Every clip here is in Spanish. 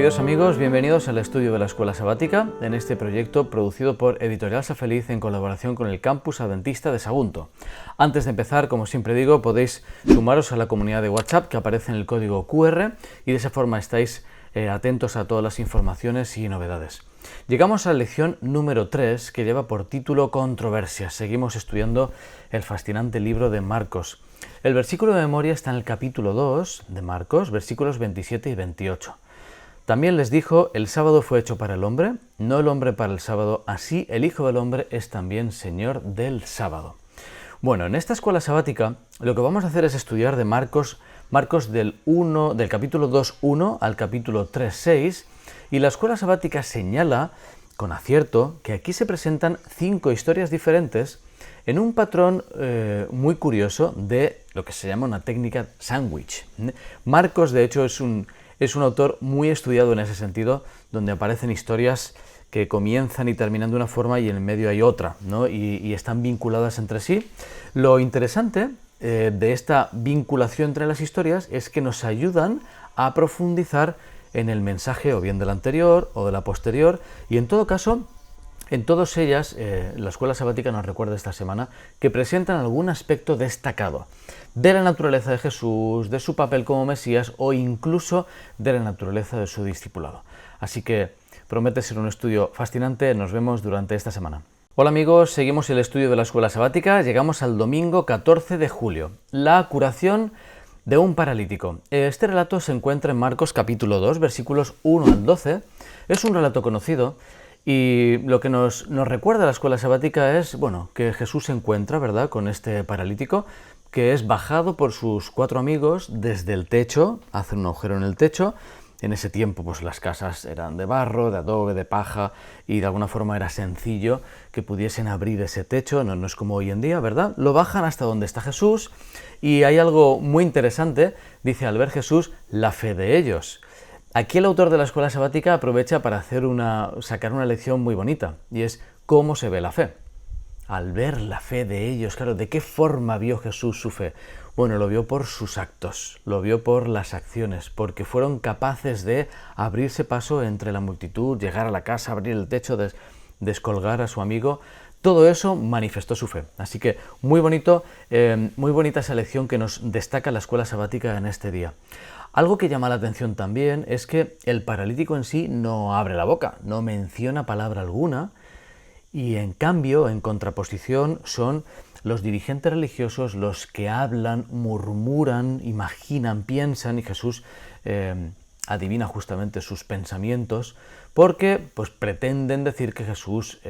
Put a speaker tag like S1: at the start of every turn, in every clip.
S1: queridos amigos, bienvenidos al estudio de la Escuela Sabática, en este proyecto producido por Editorial Safeliz en colaboración con el Campus Adventista de Sagunto. Antes de empezar, como siempre digo, podéis sumaros a la comunidad de WhatsApp que aparece en el código QR y de esa forma estáis atentos a todas las informaciones y novedades. Llegamos a la lección número 3, que lleva por título Controversias. Seguimos estudiando el fascinante libro de Marcos. El versículo de memoria está en el capítulo 2 de Marcos, versículos 27 y 28. También les dijo, el sábado fue hecho para el hombre, no el hombre para el sábado, así el Hijo del Hombre es también Señor del sábado. Bueno, en esta escuela sabática lo que vamos a hacer es estudiar de Marcos del capítulo 2.1 al capítulo 3.6, y la escuela sabática señala, con acierto, que aquí se presentan 5 historias diferentes en un patrón muy curioso de lo que se llama una técnica sándwich. Marcos, de hecho, es un autor muy estudiado en ese sentido, donde aparecen historias que comienzan y terminan de una forma y en el medio hay otra, ¿no? y están vinculadas entre sí. Lo interesante de esta vinculación entre las historias es que nos ayudan a profundizar en el mensaje o bien de la anterior o de la posterior, y en todo caso, en todas ellas, la escuela sabática nos recuerda esta semana que presentan algún aspecto destacado de la naturaleza de Jesús, de su papel como Mesías o incluso de la naturaleza de su discipulado. Así que promete ser un estudio fascinante. Nos vemos durante esta semana. Hola amigos, seguimos el estudio de la escuela sabática. Llegamos al domingo 14 de julio, la curación de un paralítico. Este relato se encuentra en Marcos capítulo 2, versículos 1 al 12. Es un relato conocido. Y lo que nos recuerda la escuela sabática es, que Jesús se encuentra, ¿verdad?, con este paralítico, que es bajado por sus 4 amigos desde el techo, hacen un agujero en el techo. En ese tiempo, pues las casas eran de barro, de adobe, de paja, y de alguna forma era sencillo que pudiesen abrir ese techo, no es como hoy en día, ¿verdad? Lo bajan hasta donde está Jesús, y hay algo muy interesante, dice, al ver Jesús, la fe de ellos. Aquí el autor de la escuela sabática aprovecha para sacar una lección muy bonita, y es cómo se ve la fe. Al ver la fe de ellos, claro, ¿de qué forma vio Jesús su fe? Bueno, lo vio por sus actos, lo vio por las acciones, porque fueron capaces de abrirse paso entre la multitud, llegar a la casa, abrir el techo, descolgar a su amigo. Todo eso manifestó su fe. Así que muy bonita esa lección que nos destaca la escuela sabática en este día. Algo que llama la atención también es que el paralítico en sí no abre la boca, no menciona palabra alguna, y en cambio, en contraposición, son los dirigentes religiosos los que hablan, murmuran, imaginan, piensan, y Jesús adivina justamente sus pensamientos, porque pues, pretenden decir que Jesús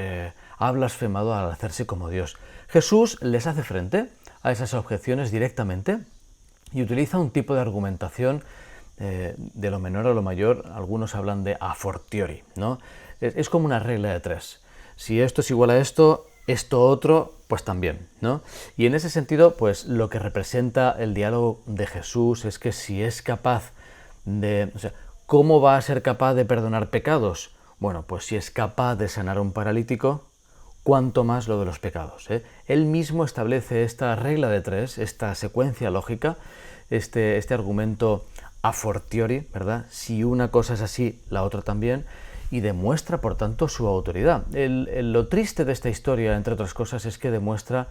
S1: ha blasfemado al hacerse como Dios. Jesús les hace frente a esas objeciones directamente, y utiliza un tipo de argumentación de lo menor a lo mayor. Algunos hablan de a fortiori, ¿no? Es como una regla de 3. Si esto es igual a esto otro, pues también, ¿no? Y en ese sentido, pues lo que representa el diálogo de Jesús es que si es capaz ¿cómo va a ser capaz de perdonar pecados? Bueno, pues si es capaz de sanar a un paralítico, cuánto más lo de los pecados, ¿eh? Él mismo establece esta regla de 3, esta secuencia lógica, este argumento a fortiori, ¿verdad? Si una cosa es así, la otra también, y demuestra, por tanto, su autoridad. Lo triste de esta historia, entre otras cosas, es que demuestra,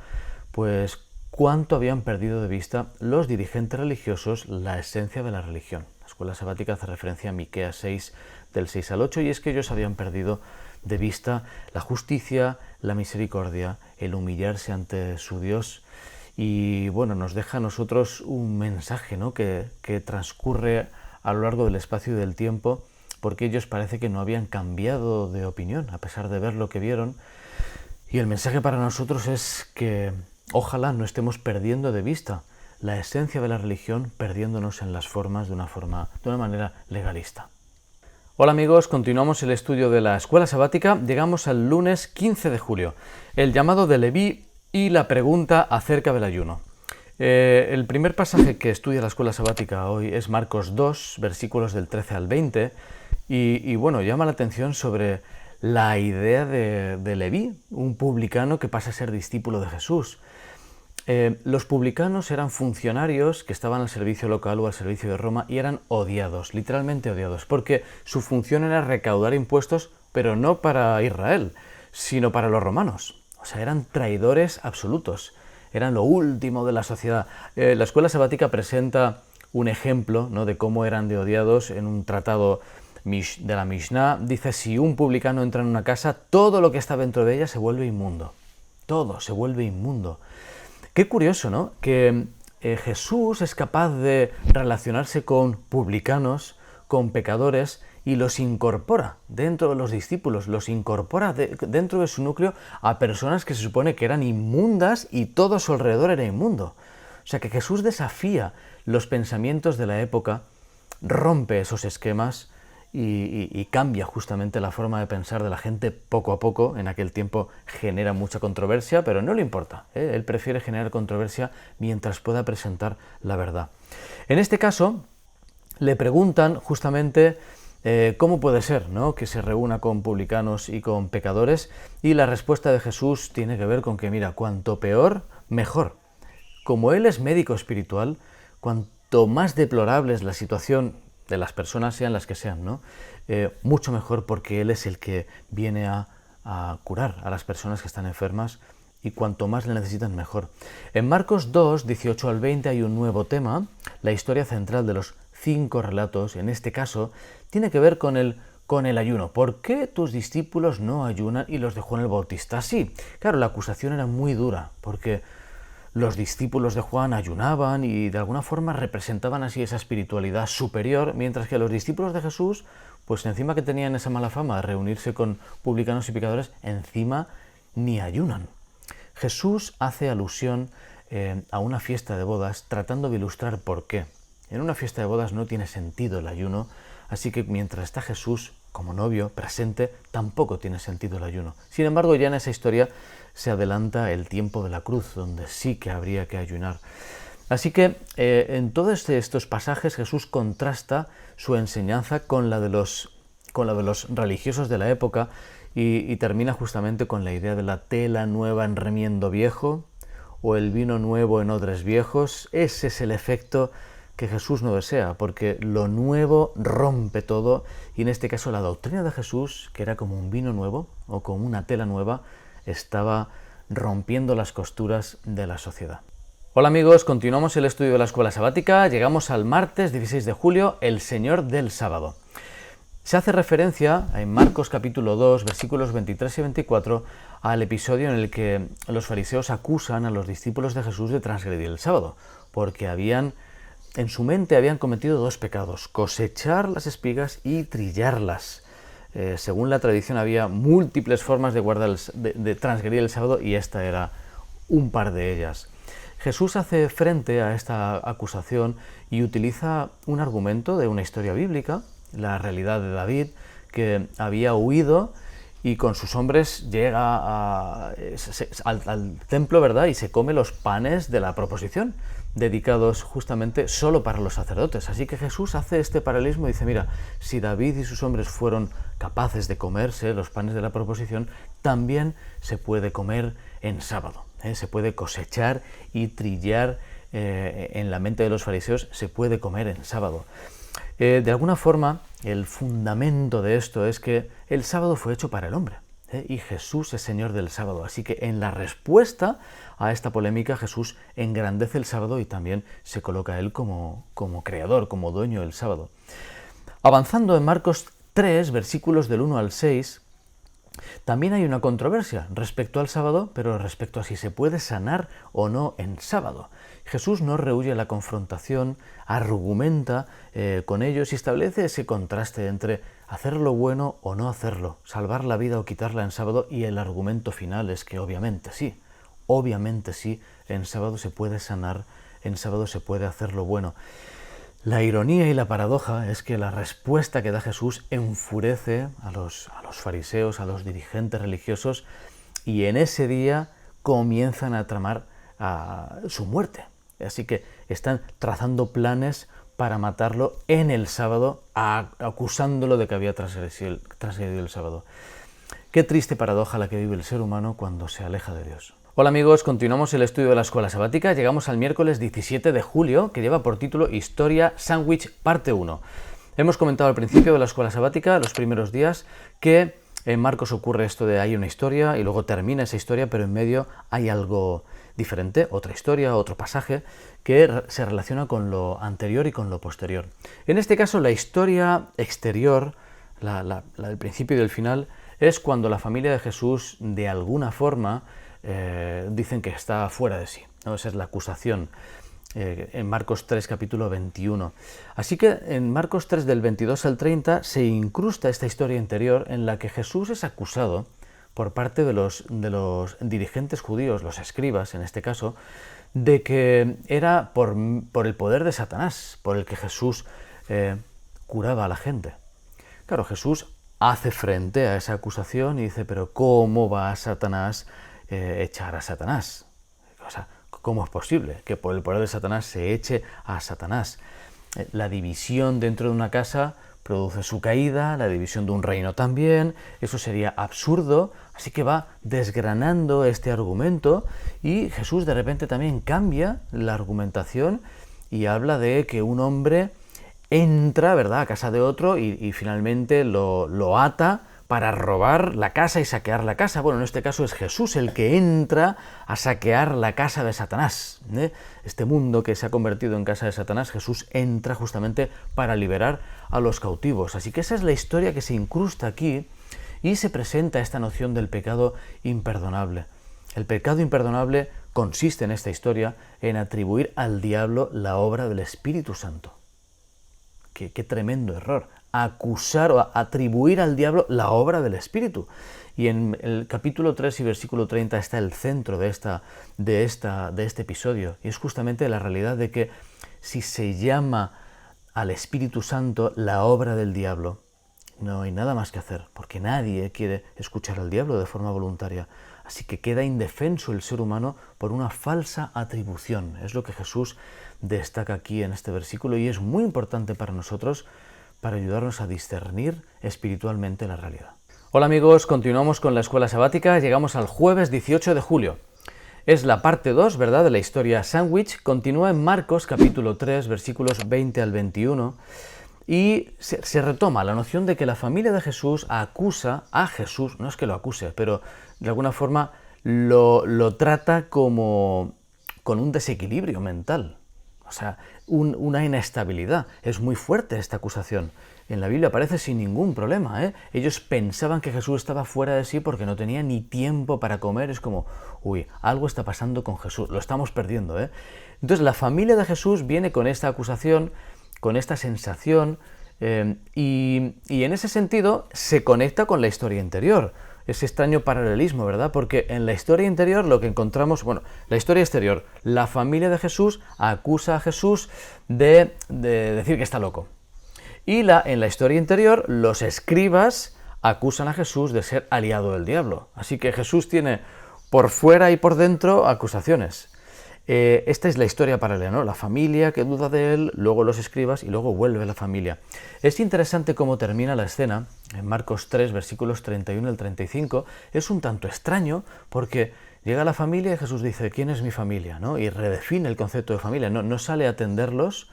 S1: pues, cuánto habían perdido de vista los dirigentes religiosos la esencia de la religión. La escuela sabática hace referencia a Miqueas 6, del 6 al 8, y es que ellos habían perdido de vista la justicia, la misericordia, el humillarse ante su Dios. Y bueno, nos deja a nosotros un mensaje, ¿no?, que transcurre a lo largo del espacio y del tiempo, porque ellos parece que no habían cambiado de opinión, a pesar de ver lo que vieron. Y el mensaje para nosotros es que ojalá no estemos perdiendo de vista la esencia de la religión, perdiéndonos en las formas de una manera legalista. Hola amigos, continuamos el estudio de la escuela sabática. Llegamos al lunes 15 de julio, el llamado de Leví y la pregunta acerca del ayuno. El primer pasaje que estudia la escuela sabática hoy es Marcos 2, versículos del 13 al 20, y llama la atención sobre la idea de Leví, un publicano que pasa a ser discípulo de Jesús. Los publicanos eran funcionarios que estaban al servicio local o al servicio de Roma y eran odiados, literalmente odiados, porque su función era recaudar impuestos, pero no para Israel, sino para los romanos. O sea, eran traidores absolutos, eran lo último de la sociedad. La escuela sabática presenta un ejemplo, ¿no?, de cómo eran de odiados en un tratado de la Mishnah. Dice, si un publicano entra en una casa, todo lo que está dentro de ella se vuelve inmundo. Todo se vuelve inmundo. Qué curioso, ¿no?, que Jesús es capaz de relacionarse con publicanos, con pecadores, y los incorpora dentro de los discípulos, los incorpora dentro de su núcleo a personas que se supone que eran inmundas y todo a su alrededor era inmundo. O sea que Jesús desafía los pensamientos de la época, rompe esos esquemas y cambia justamente la forma de pensar de la gente poco a poco. En aquel tiempo genera mucha controversia, pero no le importa, ¿eh? Él prefiere generar controversia mientras pueda presentar la verdad. En este caso, le preguntan justamente cómo puede ser, ¿no?, que se reúna con publicanos y con pecadores, y la respuesta de Jesús tiene que ver con que, mira, cuanto peor, mejor. Como Él es médico espiritual, cuanto más deplorable es la situación de las personas, sean las que sean, ¿no?, mucho mejor, porque Él es el que viene a curar a las personas que están enfermas, y cuanto más le necesitan, mejor. En Marcos 2, 18 al 20 hay un nuevo tema. La historia central de los 5 relatos, en este caso, tiene que ver con el ayuno. ¿Por qué tus discípulos no ayunan y los de Juan el Bautista sí? Claro, la acusación era muy dura, porque los discípulos de Juan ayunaban y de alguna forma representaban así esa espiritualidad superior, mientras que los discípulos de Jesús, pues encima que tenían esa mala fama de reunirse con publicanos y pecadores, encima ni ayunan. Jesús hace alusión a una fiesta de bodas, tratando de ilustrar por qué. En una fiesta de bodas no tiene sentido el ayuno, así que mientras está Jesús como novio presente, tampoco tiene sentido el ayuno. Sin embargo, ya en esa historia se adelanta el tiempo de la cruz, donde sí que habría que ayunar. Así que en todos estos pasajes Jesús contrasta su enseñanza con la de los religiosos de la época, y termina justamente con la idea de la tela nueva en remiendo viejo, o el vino nuevo en odres viejos. Ese es el efecto que Jesús no desea, porque lo nuevo rompe todo, y en este caso la doctrina de Jesús, que era como un vino nuevo o como una tela nueva, estaba rompiendo las costuras de la sociedad. Hola amigos, continuamos el estudio de la escuela sabática. Llegamos al martes 16 de julio, el Señor del sábado. Se hace referencia en Marcos capítulo 2, versículos 23 y 24, al episodio en el que los fariseos acusan a los discípulos de Jesús de transgredir el sábado, porque en su mente habían cometido 2 pecados: cosechar las espigas y trillarlas. Según la tradición había múltiples formas de transgredir el sábado, y esta era un par de ellas. Jesús hace frente a esta acusación y utiliza un argumento de una historia bíblica, la realidad de David, que había huido y con sus hombres llega al templo, ¿verdad?, y se come los panes de la proposición, dedicados justamente solo para los sacerdotes. Así que Jesús hace este paralelismo y dice, mira, si David y sus hombres fueron capaces de comerse los panes de la proposición, también se puede comer en sábado, se puede cosechar y trillar. En la mente de los fariseos se puede comer en sábado. De alguna forma, el fundamento de esto es que el sábado fue hecho para el hombre, y Jesús es Señor del sábado. Así que en la respuesta a esta polémica, Jesús engrandece el sábado y también se coloca a Él como creador, como dueño del sábado. Avanzando en Marcos 3, versículos del 1 al 6, también hay una controversia respecto al sábado, pero respecto a si se puede sanar o no en sábado. Jesús no rehúye la confrontación, argumenta con ellos y establece ese contraste entre hacer lo bueno o no hacerlo, salvar la vida o quitarla en sábado, y el argumento final es que obviamente sí, en sábado se puede sanar, en sábado se puede hacer lo bueno. La ironía y la paradoja es que la respuesta que da Jesús enfurece a los fariseos, a los dirigentes religiosos, y en ese día comienzan a tramar su muerte. Así que están trazando planes para matarlo en el sábado, acusándolo de que había transgredido el sábado. Qué triste paradoja la que vive el ser humano cuando se aleja de Dios. Hola amigos, continuamos el estudio de la escuela sabática. Llegamos al miércoles 17 de julio, que lleva por título Historia Sándwich, parte 1. Hemos comentado al principio de la escuela sabática, los primeros días, que en Marcos ocurre esto de hay una historia y luego termina esa historia, pero en medio hay algo diferente, otra historia, otro pasaje, que se relaciona con lo anterior y con lo posterior. En este caso, la historia exterior, la del principio y del final, es cuando la familia de Jesús, de alguna forma, dicen que está fuera de sí, ¿no? Esa es la acusación en Marcos 3, capítulo 21. Así que en Marcos 3, del 22 al 30, se incrusta esta historia interior en la que Jesús es acusado por parte de los dirigentes judíos, los escribas en este caso, de que era por el poder de Satanás, por el que Jesús curaba a la gente. Claro, Jesús hace frente a esa acusación y dice, pero ¿cómo va a Satanás echar a Satanás? O sea, ¿cómo es posible que por el poder de Satanás se eche a Satanás? La división dentro de una casa produce su caída, la división de un reino también, eso sería absurdo, así que va desgranando este argumento y Jesús de repente también cambia la argumentación y habla de que un hombre entra, ¿verdad?, a casa de otro y finalmente lo ata para robar la casa y saquear la casa. Bueno, en este caso es Jesús el que entra a saquear la casa de Satanás, ¿eh? Este mundo que se ha convertido en casa de Satanás, Jesús entra justamente para liberar a los cautivos. Así que esa es la historia que se incrusta aquí y se presenta esta noción del pecado imperdonable. El pecado imperdonable consiste en esta historia en atribuir al diablo la obra del Espíritu Santo. Qué tremendo error. Acusar o atribuir al diablo la obra del Espíritu. Y en el capítulo 3 y versículo 30 está el centro de este episodio. Y es justamente la realidad de que si se llama al Espíritu Santo la obra del diablo, no hay nada más que hacer, porque nadie quiere escuchar al diablo de forma voluntaria. Así que queda indefenso el ser humano por una falsa atribución. Es lo que Jesús destaca aquí en este versículo y es muy importante para nosotros para ayudarnos a discernir espiritualmente la realidad. Hola amigos, continuamos con la escuela sabática, llegamos al jueves 18 de julio. Es la parte 2, ¿verdad?, de la historia Sándwich, continúa en Marcos capítulo 3, versículos 20 al 21, y se retoma la noción de que la familia de Jesús acusa a Jesús, no es que lo acuse, pero de alguna forma lo trata como con un desequilibrio mental. O sea, una inestabilidad. Es muy fuerte esta acusación. En la Biblia aparece sin ningún problema, ¿eh? Ellos pensaban que Jesús estaba fuera de sí porque no tenía ni tiempo para comer. Es como, uy, algo está pasando con Jesús, lo estamos perdiendo, ¿eh? Entonces la familia de Jesús viene con esta acusación, con esta sensación, y en ese sentido se conecta con la historia interior. Ese extraño paralelismo, ¿verdad? Porque en la historia interior lo que encontramos, bueno, la historia exterior, la familia de Jesús acusa a Jesús de decir que está loco. Y en la historia interior, los escribas acusan a Jesús de ser aliado del diablo. Así que Jesús tiene por fuera y por dentro acusaciones. Esta es la historia paralela, ¿no? La familia que duda de él, luego los escribas y luego vuelve la familia. Es interesante cómo termina la escena, en Marcos 3, versículos 31 al 35, es un tanto extraño porque llega la familia y Jesús dice, ¿quién es mi familia?, ¿no? Y redefine el concepto de familia, no sale a atenderlos,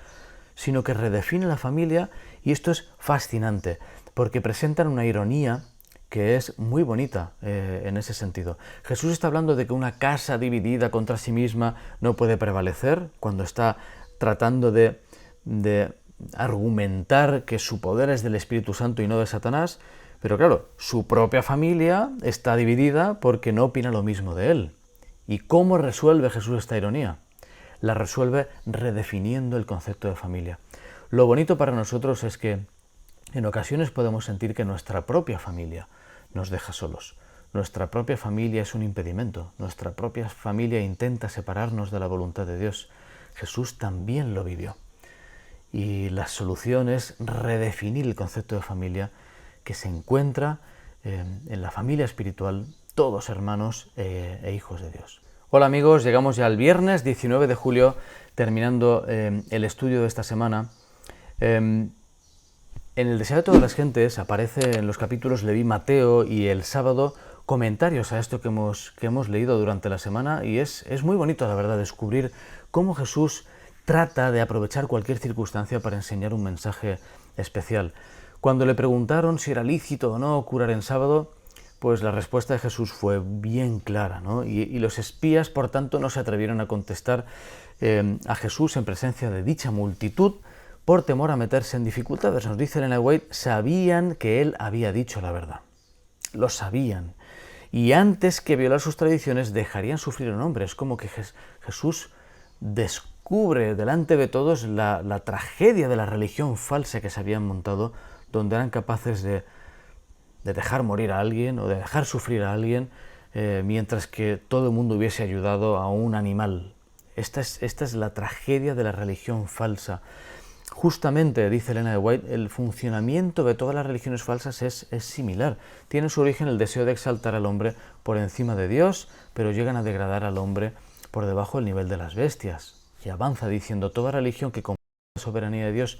S1: sino que redefine la familia y esto es fascinante porque presentan una ironía que es muy bonita en ese sentido. Jesús está hablando de que una casa dividida contra sí misma no puede prevalecer cuando está tratando de argumentar que su poder es del Espíritu Santo y no de Satanás, pero claro, su propia familia está dividida porque no opina lo mismo de él. ¿Y cómo resuelve Jesús esta ironía? La resuelve redefiniendo el concepto de familia. Lo bonito para nosotros es que en ocasiones podemos sentir que nuestra propia familia nos deja solos. Nuestra propia familia es un impedimento. Nuestra propia familia intenta separarnos de la voluntad de Dios. Jesús también lo vivió. Y la solución es redefinir el concepto de familia que se encuentra en la familia espiritual, todos hermanos e hijos de Dios. Hola amigos, llegamos ya al viernes 19 de julio, terminando el estudio de esta semana. En el deseo de todas las gentes aparece en los capítulos Leví, Mateo y el sábado comentarios a esto que hemos leído durante la semana, y es muy bonito, la verdad, descubrir cómo Jesús trata de aprovechar cualquier circunstancia para enseñar un mensaje especial. Cuando le preguntaron si era lícito o no curar en sábado, pues la respuesta de Jesús fue bien clara, ¿no? Y los espías, por tanto, no se atrevieron a contestar a Jesús en presencia de dicha multitud por temor a meterse en dificultades. Nos dice Ellen White, sabían que él había dicho la verdad. Lo sabían. Y antes que violar sus tradiciones, dejarían sufrir a un hombre. Es como que Jesús descubre delante de todos la tragedia de la religión falsa que se habían montado, donde eran capaces de dejar morir a alguien o de dejar sufrir a alguien, mientras que todo el mundo hubiese ayudado a un animal. Esta es la tragedia de la religión falsa. Justamente, dice Elena de White, el funcionamiento de todas las religiones falsas es similar. Tiene su origen el deseo de exaltar al hombre por encima de Dios, pero llegan a degradar al hombre por debajo del nivel de las bestias. Y avanza diciendo, toda religión que comprende la soberanía de Dios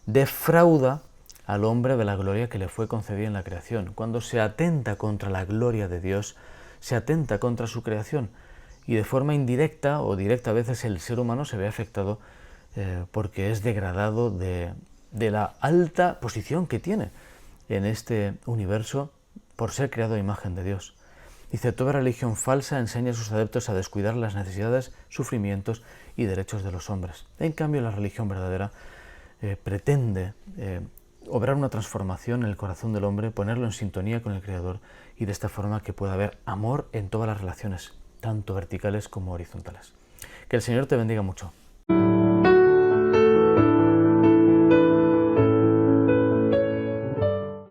S1: defrauda al hombre de la gloria que le fue concedida en la creación. Cuando se atenta contra la gloria de Dios, se atenta contra su creación. Y de forma indirecta o directa a veces el ser humano se ve afectado porque es degradado de la alta posición que tiene en este universo por ser creado a imagen de Dios. Dice, toda religión falsa enseña a sus adeptos a descuidar las necesidades, sufrimientos y derechos de los hombres. En cambio, la religión verdadera pretende obrar una transformación en el corazón del hombre, ponerlo en sintonía con el Creador, y de esta forma que pueda haber amor en todas las relaciones, tanto verticales como horizontales. Que el Señor te bendiga mucho.